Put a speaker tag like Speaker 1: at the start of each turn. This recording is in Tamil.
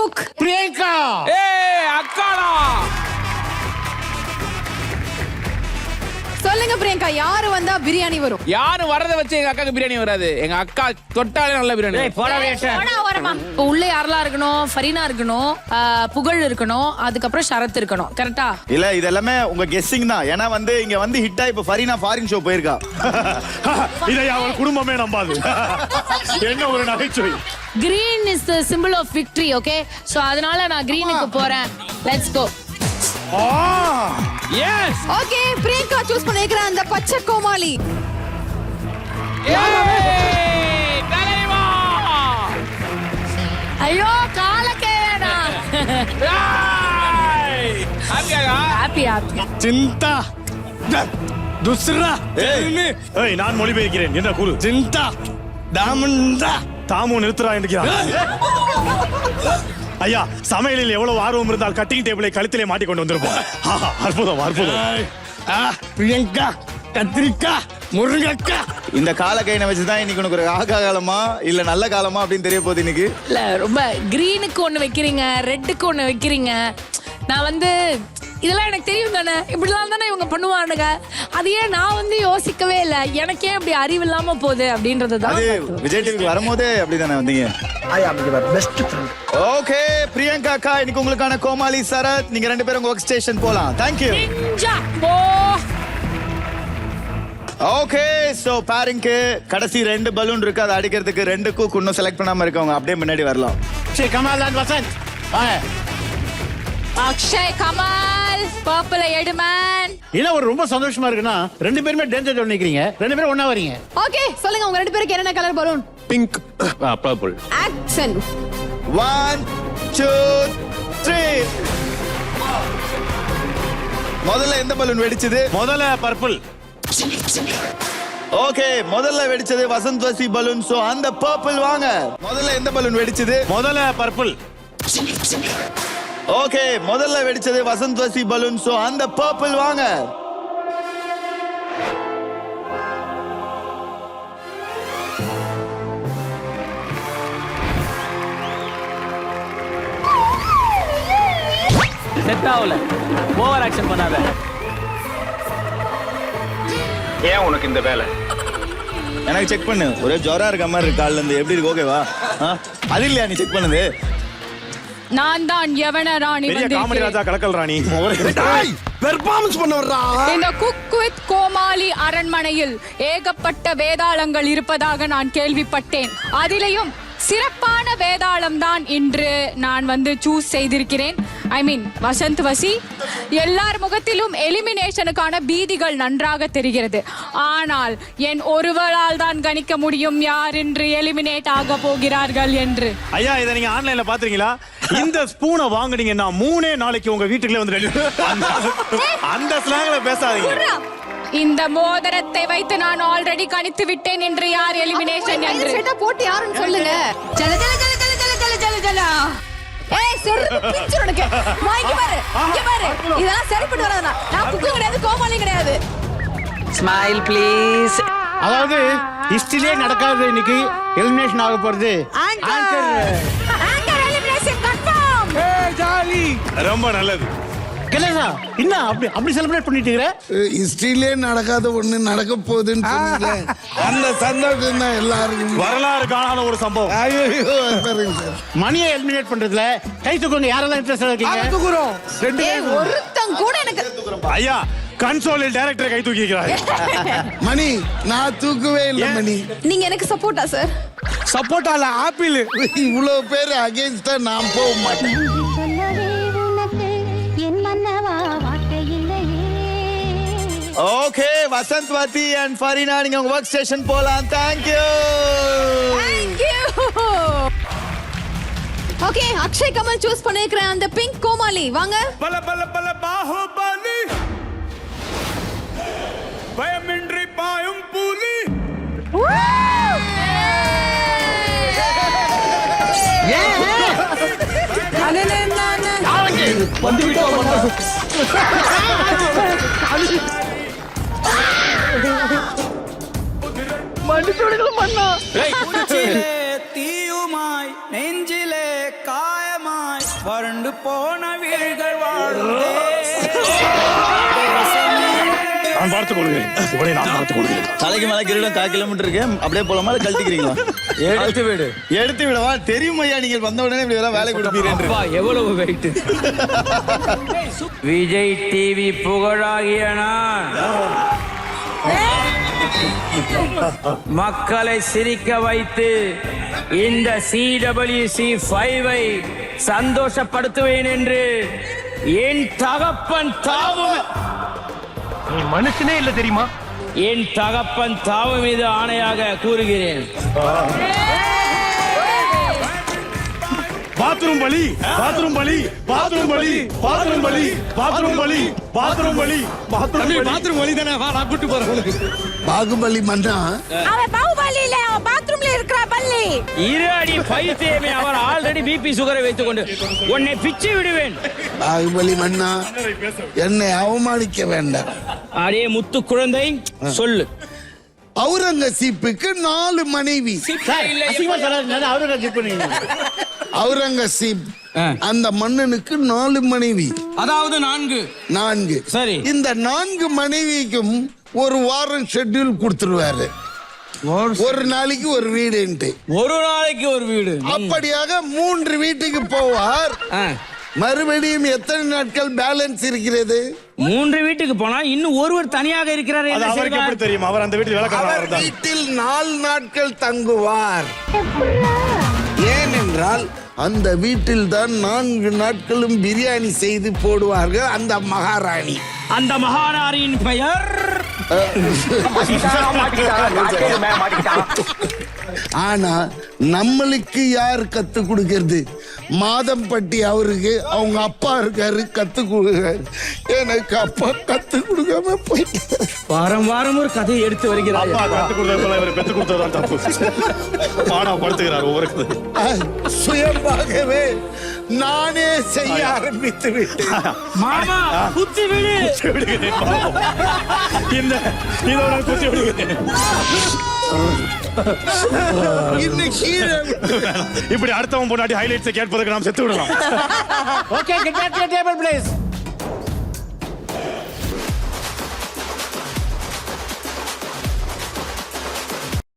Speaker 1: குக்
Speaker 2: பிரியங்கா.
Speaker 3: அக்காடா.
Speaker 1: சொல்லுங்க பிரியங்கா, யாரு வந்தா பிரியாணி வரும்?
Speaker 3: யாரும் வரத வச்சு எங்க அக்காக்கு பிரியாணி வராது. எங்க அக்கா தொட்டாலே நல்ல பிரியாணி.
Speaker 4: இப்போ உள்ள யாரெல்லாம் இருக்கணும்? ஃபரீனா இருக்கணும், புகழ் இருக்கணும், அதுக்கப்புறம் ஷரத் இருக்கணும். கரெக்டா?
Speaker 5: இல்ல இது எல்லாமே உங்க கெஸ்ஸிங் தான். ஏன்னா வந்து இங்க வந்து ஹிட்டா இப்ப ஃபரீனா ஃபாரின் ஷோ போயிருக்கா.
Speaker 2: இதை அவன் குடும்பமே நம்பாது. என்ன ஒரு நகைச்சுவை.
Speaker 4: Green is the simple of victory. Okay, so அதனால நான் கிரீனுக்கு போறேன். Let's go.
Speaker 3: Yes.
Speaker 1: Okay, Priyanka choose பண்ணிருக்கிற அந்த பச்சை கோமாளி.
Speaker 3: தலைவா.
Speaker 4: ஐயோ காலக்கேடா. Happy happy.
Speaker 2: சிந்தா துஸ்ரா. ஏய் நான் மொழிபெயர்க்கிறேன். என்ன கூறு? சிந்தா தாமண்டா தாமு நிறுத்துறா என்கிறார். ஐயா, சமையலில் எவ்வளவு ஆர்வம் இருந்தால் கட்டிங் டேபிளை கழுத்திலே மாட்டி கொண்டு வந்திருப்போம். அற்புதம் அற்புதம். பிரியங்கா, கத்திரிக்கா, முருங்கக்கா.
Speaker 5: இந்த கால கைனை வச்சுதான் இன்னைக்கு உனக்கு ஒரு ஆகா காலமா இல்ல நல்ல காலமா அப்படின்னு தெரிய போகுது இன்னைக்கு.
Speaker 4: இல்ல ரொம்ப கிரீனுக்கு ஒண்ணு வைக்கிறீங்க, ரெட்டுக்கு ஒண்ணு வைக்கிறீங்க. நான் வந்து இதெல்லாம் எனக்கு தெரியும் தானே, இப்படிலாம் தானே இவங்க பண்ணுவானுங்க. அது ஏன் நான் வந்து யோசிக்கவே இல்லை, எனக்கே இப்படி அறிவு இல்லாம போகுது அப்படின்றதுதான்.
Speaker 5: விஜய் டிவிக்கு வரும்போதே அப்படிதானே வந்தீங்க. ஓகே பிரியங்கா அக்கா, இன்னைக்கு உங்களுக்கான கோமாளி சரத், நீங்க ரெண்டு பேரும் ஒர்க் ஸ்டேஷன் போலாம். தேங்க்யூ. ஓகே, சோ பேரிங்க்கு கடைசி 2 பலூன் இருக்கு. அதை அடிக்கிறதுக்கு 2 குக் இன்னும் செலக்ட் பண்ணாம இருக்கவங்க அப்படியே முன்னாடி வரலாம்.
Speaker 2: சரி, கமல் அண்ட் வசந்த் வாங்க.
Speaker 4: அக்ஷய், கமல், பர்பிள் எடுமேன்.
Speaker 2: இல்ல ஒரு ரொம்ப சந்தோஷமா இருக்குன்னா 2 பேருமே டேஞ்சர் ஜோன் நிக்கிறீங்க. 2 பேரும் ஒண்ணா வரீங்க.
Speaker 1: ஓகே, சொல்லுங்க உங்க 2 பேருக்கு என்னென்ன colour balloon?
Speaker 2: Pink, purple.
Speaker 1: Action.
Speaker 5: 1 2 3. முதல்ல எந்த பலூன் வெடிச்சது?
Speaker 2: முதல்ல பர்பிள்.
Speaker 5: ஓகே, முதல்ல வெடிச்சது வசந்த் வசி பலூன். சோ அந்த பர்பிள் வாங்க. முதல்ல எந்த பலூன் வெடிச்சது?
Speaker 2: முதல்ல பர்பிள்.
Speaker 5: ஓகே, முதல்ல வெடிச்சது வசந்த் வசி பலூன். சோ அந்த பர்பிள் வாங்க.
Speaker 3: செட் ஆகல. ஓவர் ஆக்ஷன் பண்ணாத. ஏன் உனக்கு இந்த வேலை?
Speaker 5: எனக்கு செக் பண்ணு. ஒரே ஜொரா இருக்க மாதிரி இருக்கு கால்ல இருந்து. எப்படி இருக்கு? ஓகேவா? அது இல்லையா நீ செக் பண்ணது?
Speaker 4: நான் தான் யவன ராணி
Speaker 2: பெரிய காமெடி ராஜா கலக்கல் ராணி.
Speaker 6: பெர்ஃபார்மன்ஸ் பண்ண வர்றா.
Speaker 4: இந்த குக் வித் கோமாளி அரண்மனையில் ஏகப்பட்ட வேதாளங்கள் இருப்பதாக நான் கேள்விப்பட்டேன். அதிலேயும் சிறப்பான வேதாளம் தான் இன்று நான் வந்து சூஸ் செய்திருக்கிறேன். ஐ மீன் வசந்த் வசி. எல்லார் முகத்திலும் எலிமினேஷனுக்கான பீதிகள் நன்றாக தெரிகிறது. ஆனால் என் ஒருவரால் தான் கணிக்க முடியும் யார் இன்று எலிமினேட் ஆக போகிறார்கள் என்று.
Speaker 2: ஐயா, இதை நீங்க ஆன்லைன்ல பாத்தீங்களா? இந்த ஸ்பூனை வாங்குனீங்கன்னா 3 நாளைக்கு உங்க வீட்டுக்குள்ளே வந்து அந்த ஸ்லாங்ல பேசாதீங்க.
Speaker 4: இந்த மோதிரத்தை வைத்து நான் ஆல்ரெடி கணித்து விட்டேன் என்று யார் எலிமினேஷன் என்று.
Speaker 1: செட்டா போட்டு யாருன்னு சொல்லுங்க. ஜல ஜல ஜல ஜல ஜல ஜல ஜல ஜல. ஏய் செருப்பு பிஞ்சு உனக்கு. இங்க பாரு, இங்க பாரு. இதெல்லாம் சரிப்பட்டு வராதா? நான் குக்கு கிடையாது, கோமாளி கிடையாது.
Speaker 7: Smile please.
Speaker 2: அதாவது ஹிஸ்டரியிலே நடக்காது இன்னைக்கு எலிமினேஷன் ஆக போறது.
Speaker 1: Anchor elimination confirm.
Speaker 2: ஏய் ஜாலி. ரொம்ப நல்லது. கேளா என்ன அப்படி செலிப்ரேட் பண்ணிட்டு இருக்கற?
Speaker 6: ஹிஸ்டரியிலே நடக்காத ஒண்ணு நடக்க போகுதுன்னு சொன்னீங்க. அந்த சந்தோஷம் தான் எல்லாருக்கும்.
Speaker 2: வரலாறு காணாத ஒரு சம்பவம்.
Speaker 6: ஐயோ,
Speaker 2: மணியை எலிமினேட் பண்றதுல கை தூக்குங்க. யாரெல்லாம் இன்ட்ரெஸ்டா இருக்கீங்க?
Speaker 6: தூக்குறோம்.
Speaker 1: ஏய் ஒருத்தன் கூட எனக்கு.
Speaker 2: ஐயா, கன்சோலில் டைரக்டர் கை தூக்கி இருக்கிறார்.
Speaker 6: மணி நான் தூக்கவே இல்லை மணி.
Speaker 1: நீங்க எனக்கு சப்போர்ட்டா சார்?
Speaker 6: சப்போர்ட்டால ஆப்பிள். இவ்வளவு பேர் அகைன்ஸ்டா நான் போக மாட்டேன்.
Speaker 5: ஓகே, வசந்த் வதி அண்ட் ஃபரீனா, நீங்க உங்க ஒர்க் ஸ்டேஷன் போலாம். Thank you.
Speaker 1: Okay, Akshay Kamal choose பண்ணிருக்கிற அந்த பிங்க் கோமாளி வாங்க.
Speaker 3: பல பல பல பாகுபலி, பயமின்றி பாயும் புலி.
Speaker 2: வந்து விட்டோம்.
Speaker 3: தீயுமாய் நெஞ்சிலே காயமாய்
Speaker 8: வறண்டு போன வீடுகள் வாழும்
Speaker 2: நான் பார்த்துக் கொள்கிறேன் இவனை நான் பார்த்துக் கொள்கிறேன்.
Speaker 5: தலைக்கு மேல கிரீடம் 1/4 கிலோமீட்டர் இருக்கு. அப்படியே போலாமா இல்ல கழட்டிக்கிறீங்களா? எடுத்து விடவா? தெரியும் ஐயா, நீங்கள் வந்த உடனே இப்படி எல்லாம் வேலை கொடுப்பீர்கள்.
Speaker 8: எவ்வளவு வெயிட். விஜய் டிவி புகழாகிய நான் மக்களை சிரிக்க வைத்து இந்த CWC 5-ஐ சந்தோஷப்படுத்துவேன் என்று என் தகப்பன் தாவும்
Speaker 2: மனுஷனே இல்ல தெரியுமா?
Speaker 8: என் தகப்பன் தாவு மீது ஆணையாக கூறுகிறேன்.
Speaker 2: பாத்ரூம் பலி, பாத்ரூம் பலி, பாத்ரூம் பலி, பாத்ரூம் பலி, பாத்ரூம் பலி, பாத்ரூம் பலி, பாத்ரூம் பலி தானே. வா, நான் கூட்டி போறேன்.
Speaker 6: பாகுபலி மன்னா
Speaker 1: அவன் பாகுபலி இல்ல, அவன் பாத்ரூம்ல இருக்கிற பல்லி.
Speaker 8: இரு அடி பைத்தியமே, அவர் ஆல்ரெடி பிபி சுகரை வைத்துக் கொண்டு உன்னை பிச்சு விடுவேன்.
Speaker 6: பாகுபலி மன்னா என்னை அவமானிக்க வேண்டாம்.
Speaker 8: அடே முத்து குழந்தை, சொல்லு.
Speaker 6: அவுரங்கசீப்புக்கு 4 மனைவி. அவுரங்கசீப் அந்த மன்னனுக்கு 4 மனைவி,
Speaker 8: அதாவது 4. சரி.
Speaker 6: இந்த 4 மனைவிக்கும் ஒரு வாரம் ஷெட்யூல் கொடுத்துருவாரு. ஒரு நாளைக்கு ஒரு வீடுன்ட்டு.
Speaker 8: ஒரு நாளைக்கு ஒரு வீடு.
Speaker 6: அப்படியாக 3 வீட்டுக்கு போவார். மறுபடியும் எத்தனை நாட்கள் பேலன்ஸ் இருக்கிறது?
Speaker 8: 3 வீட்டுக்கு போனா இன்னும் ஒருவர் தனியாக இருக்கிறார்.
Speaker 2: அது அவருக்கு எப்படி தெரியும்? அவர் அந்த வீட்டில்
Speaker 6: அவர்
Speaker 2: வேலைக்காரர்.
Speaker 6: வீட்டில் 4 நாட்கள் தங்குவார். ஏனென்றால் அந்த வீட்டில் தான் 4 நாட்களும் பிரியாணி செய்து போடுவார்கள் அந்த மகாராணி.
Speaker 8: அந்த மகாராணியின் பெயர்
Speaker 6: ஆனா நம்மளுக்கு யார் கத்து கொடுக்கிறது? மாதம்பட்டி அவருக்கு அவங்க அப்பா இருக்காரு, கத்து கொடுக்கிறாரு. எனக்கு அப்பா கத்து கொடுக்காம போயிட்டு
Speaker 8: வாரம் வாரம் ஒரு கதையை எடுத்து வருகிறார்.
Speaker 2: அப்பா கத்து கொடுத்ததுல இவர் பெத்து கொடுத்ததுதான் தப்பு. பாடப்படுத்துகிறார் ஒவ்வொரு கதை.
Speaker 6: சுயமாகவே நானே செய்ய ஆரம்பித்து விட்டேன்.
Speaker 8: மாமா குத்தி விடு.
Speaker 2: இதோட குத்தி விடுகிறேன்.
Speaker 6: இன்னும் கீழே
Speaker 2: இப்படி அடுத்தவன் பொண்டாட்டி ஹைலைட்ஸை கேட்பதற்கு நாம் செத்து விடலாம்.
Speaker 3: Okay, get back to table please.